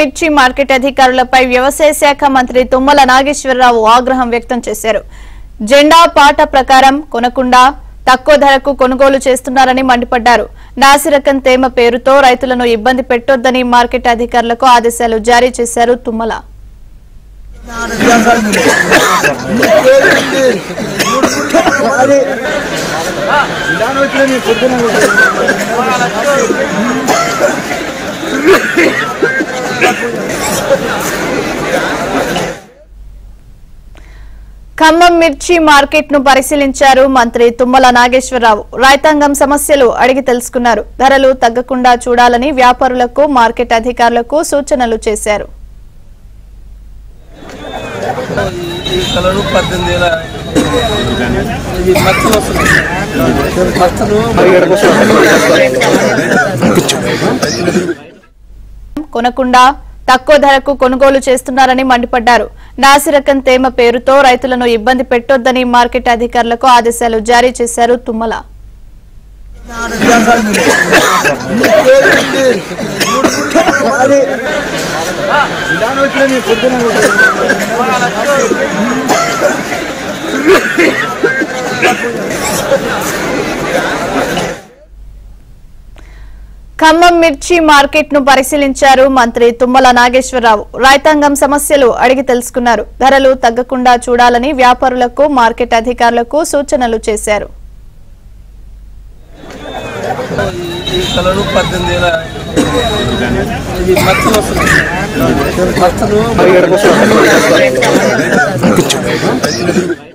మిర్చి మార్కెట్ అధికారులపై వ్యవసాయ శాఖ మంత్రి తుమ్మల నాగేశ్వరరావు ఆగ్రహం వ్యక్తం చేశారు. జెండా పాట ప్రకారం కొనకుండా తక్కువ ధరకు కొనుగోలు చేస్తున్నారని మండిపడ్డారు. నాసిరకం తేమ పేరుతో రైతులను ఇబ్బంది పెట్టొద్దని మార్కెట్ అధికారులకు ఆదేశాలు జారీ చేశారు తుమ్మల. ఖమ్మం మిర్చి మార్కెట్ ను పరిశీలించారు మంత్రి తుమ్మల నాగేశ్వరరావు. రైతాంగం సమస్యలు అడిగి తెలుసుకున్నారు. ధరలు తగ్గకుండా చూడాలని వ్యాపారులకు మార్కెట్ అధికారులకు సూచనలు చేశారు. కొనకుండా తక్కువ ధరకు కొనుగోలు చేస్తున్నారని మండిపడ్డారు. నాసిరకం తేమ పేరుతో రైతులను ఇబ్బంది పెట్టొద్దని మార్కెట్ అధికారులకు ఆదేశాలు జారీ చేశారు తుమ్మల. ఖమ్మం మిర్చి మార్కెట్ ను పరిశీలించారు మంత్రి తుమ్మల నాగేశ్వరరావు. రైతాంగం సమస్యలు అడిగి తెలుసుకున్నారు. ధరలు తగ్గకుండా చూడాలని వ్యాపారులకు మార్కెట్ అధికారులకు సూచనలు చేశారు. ఈ